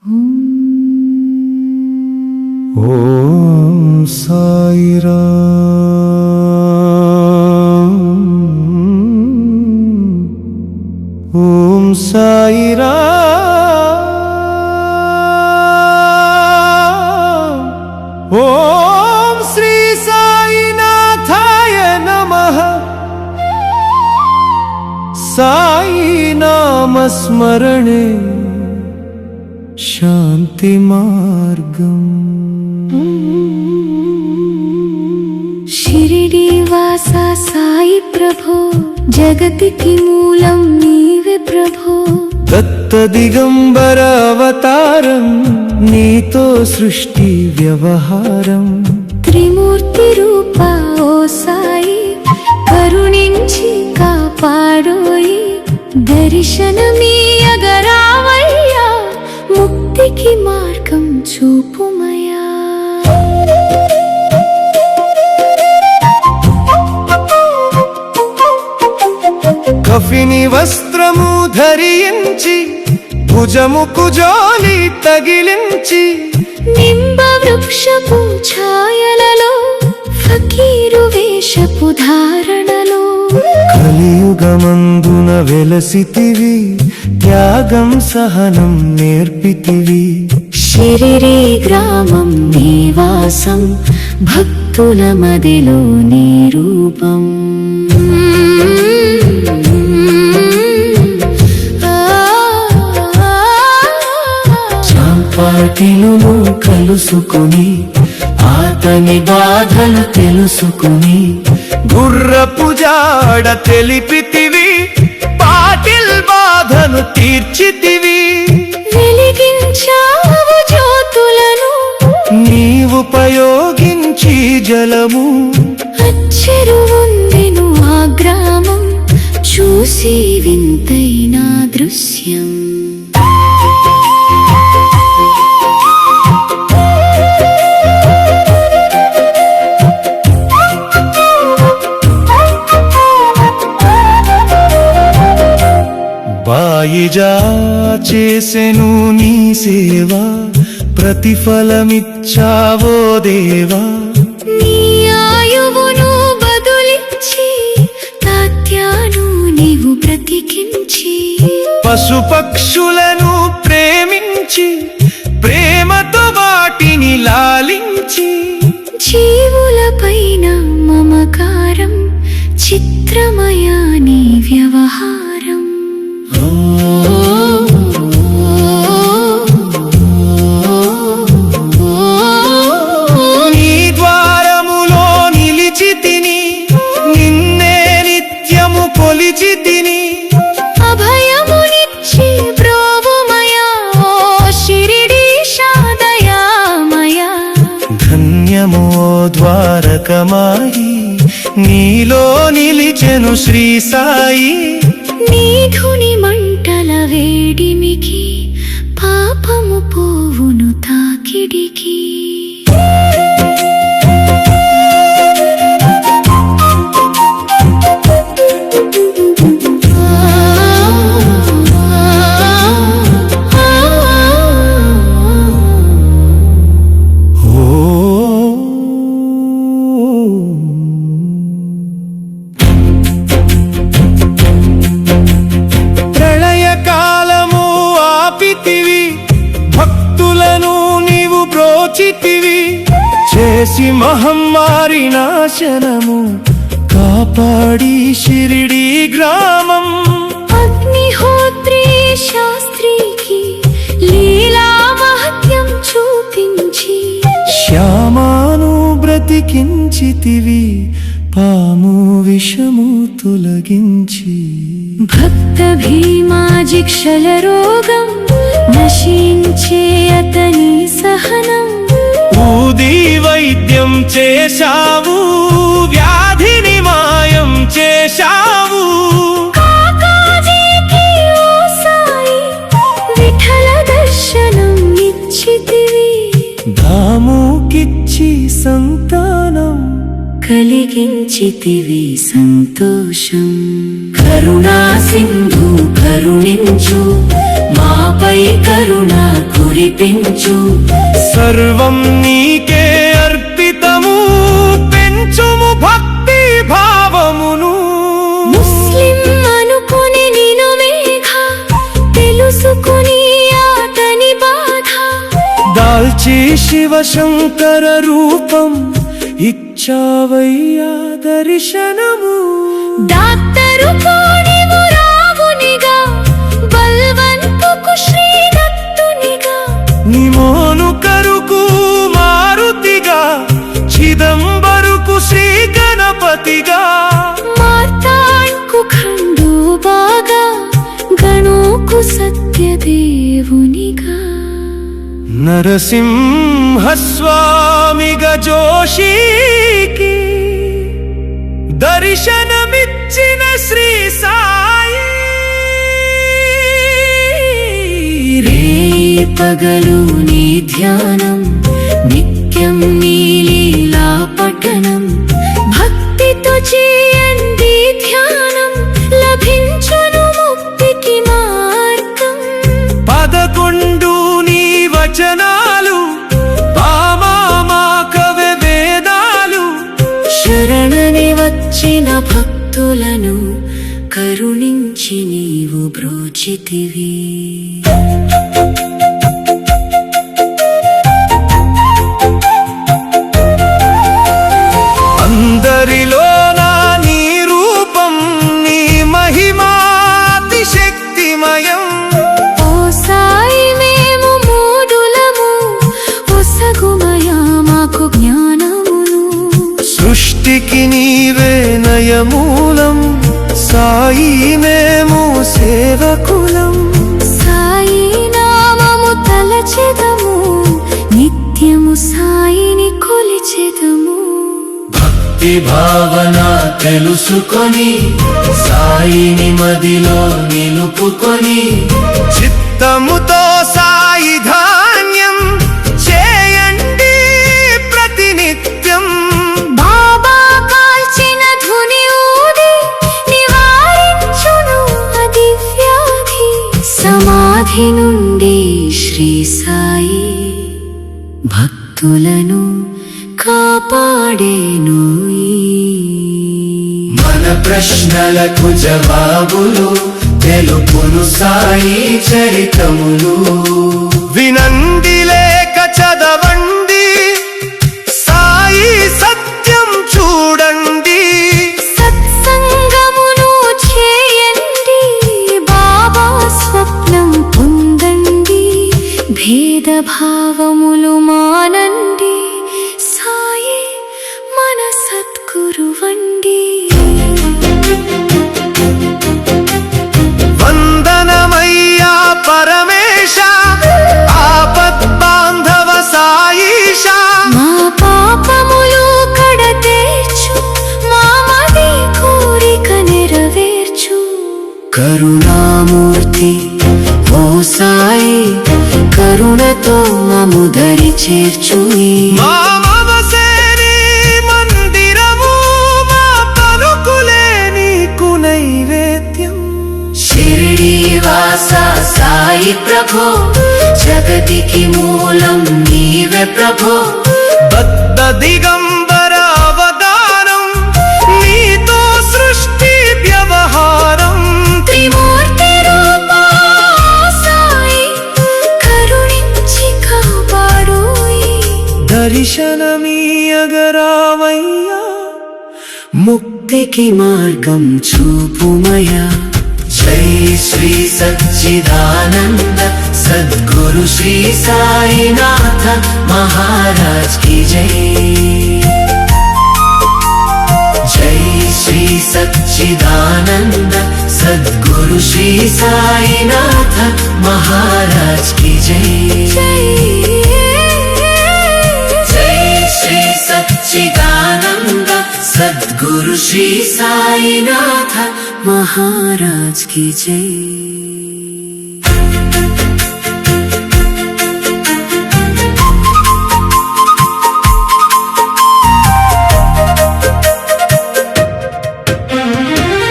ఓం సాయిరాం ఓం సాయిరాం ఓం శ్రీ సాయినాథాయ నమః సాయి నామస్మరణే శాంతి మార్గం. షిరిడి వాసా సాయి ప్రభో, జగతికి మూలం నీవే ప్రభో. దత్త దిగంబర అవతారం, నీతో సృష్టి వ్యవహారం. త్రిమూర్తి రూప ఓ సాయి, కరుణించి కాపాడోయి. దర్శనమీయగరావయ్యా, ముక్తికి మార్గం చూపుమయా. కఫిని వస్త్రము ధరించి, భుజముకు జోలి తగిలించి, నింబ వృక్షపు ఛాయలలో, ఫకీరు వేషపు ధారణలో. కలియుగమందున వెలసితివి, త్యాగం సహనం నేర్పితివి. షిరిడి గ్రామం నివాసం, భక్తుల మదిలో నీ రూపం. చాంపాటిను కలుసుకుని, అతని బాధలు తెలుసుకుని, గుర్రపు జాడ తెలిపితివి, పాటిల్ బాధను తీర్చితివి. వెలిగించావు జ్యోతులను, నీవుపయోగించి జలము. అచ్చెరువుందెను ఆ గ్రామం, చూసి వింతైన దృశ్యం. బాయిజా చేసెను నీ సేవ, ప్రతిఫలమిచ్చావో దేవా. నీ ఆయువును బదులిచ్చి, తాత్యాను నీవు బ్రతికించి. పశుపక్షులను ప్రేమించి, ప్రేమతో వాటిని లాలించి. జీవులపైన మమకారం, చిత్రమయా నీ వ్యవహారం. నీ ద్వారములో నిలిచి తిని, నిన్నే నిత్యము కొలిచి తిని. అభయమునిచ్చి బ్రోవుమయా, ఓ షిరిడీశా దయామయా. ధన్యమో ద్వారకమాయి, నీలో నిలిచెను శ్రీ సాయి. నీ ధుని మంటల వేడిమికి, పాపము పోవును తాకిడికి. చేసి మహమ్మారి నాశనము, కాపాడి షిరిడి గ్రామం. అగ్నిహోత్రి శాస్త్రికి లీలా మహత్యం చూపించి, శ్యామాను బ్రతికించితివి, పాము విషము తొలగించి. భక్త భీమాజిక్షల రోగం, నశించే అతని సహనం. ఊది వైద్యం చేశావు, వ్యాధిని మాయం చేశావు. కాకాజీకి ఓ సాయి, విఠల దర్శనం ఇచ్చితివి. దాముకిచ్చి సంతానం, కలిగించితివి సంతోషం. కరుణా సింధు కరుణించు, మాపై కరుణ కురి మురిపించు సర్వం నీకే అర్పితము పెంచుము భక్తి భావమును ముస్లిం అనుకుని నిను మేఘ తెలుసుకుని అతని బాధ దాల్చి శివశంకర రూపం ఇచ్చావయ్యా దర్శనము డాక్టరు కోణివు రావునిగా బల్వంతుకు శ్రీదత్తునిగా నిమోను కరుకు మారుతిగా చిదంబరుకు శ్రీ గణపతిగా మార్తాండ్కు ఖండోబాగా గణోకు సత్యదేవునిగా నరసింహస్వామిగా జోషికి దర్శనమిచ్చిన శ్రీ సాయి రే పగలు నీ ధ్యానం నిత్యం నీ లీలా పఠనం భక్తితో చేయండి ధ్యానం లభించును ముక్తికి మార్గం 11 నీ వచనాలు పామాకవే వేదాలు శరణని వచ్చిన భక్తులను కరుణించి నీవు బ్రోచితివి అందరిలోన నీ రూపం నీ మహిమాతి శక్తిమయం ఓ సాయి మేము మూఢులము ఒసగుమయా మాకు జ్ఞానమును సృష్టికి నీవే నయమూలం సాయి మేము సేవకులం సాయి నామము తలచెదము నిత్యము సాయిని కొలిచెదము భక్తి భావన తెలుసుకొని సాయిని మదిలో నిలుపుకొని చిత్తముతో సాయి ధాన్యం చేయండి ప్రతినిత్యం బాబా కాల్చిన ధుని ఊది నివారించును అది వ్యాధి సమాధి నుండి శ్రీ సాయి భక్తులను కాపాడేను మన ప్రశ్నలకు జవాబులు తెలుపును సాయి చరితములు వినండి లేక చదవండి సాయి సత్యం చూడండి సత్సంగమును చేయండి బాబా స్వప్నం పొందండి భేదభావములు మానండి సాయి మన సద్గురువండి వందనమయ్యా పరమేశ ఆపత్ బాంధవ సాయిష మా పాపములు కడతేర్చు మా మది కోరిక నెరవేర్చు కరుణామూర్తి ఓ సాయి కరుణతో మము దరి చేర్చు మా మమసేని మందిరము మా పలుకులే నీకు నైవేద్యం షిరిడి వాస సాయి ప్రభో జగతికి మూలం నీవే ప్రభో బద్ధ దిగంబర అవతారం నీతో సృష్టి వ్యవహారం త్రిమూర్తి రూపా సాయి కరుణించి కాపాడోయి దర్శనమీయగరావయ్యా ముక్తికి మార్గం చూపుమయా జై శ్రీ సచ్చిదానంద సద్గురు శ్రీ సాయినాథ మహారాజ్ की జై జై శ్రీ సచ్చిదానంద సద్గురు శ్రీ సాయినాథ మహారాజ్ की జై జై శ్రీ సచ్చిదానంద సద్గురు శ్రీ సాయినాథ महाराज की जय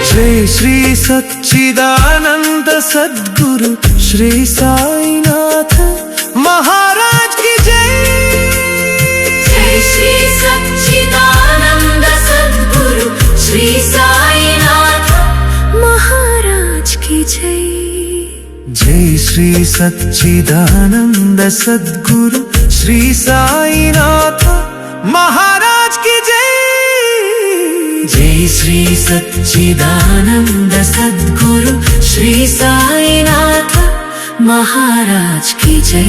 జై శ్రీ సచ్చిదానంద సద్గురు శ్రీ సాయినాథ మహా జై శ్రీ సచ్చిదానంద సద్గురు శ్రీ సాయినాథ మహారాజ్ కి జై. జై శ్రీ సచ్చిదానంద సద్గురు శ్రీ సాయినాథ మహారాజ్ కి జై.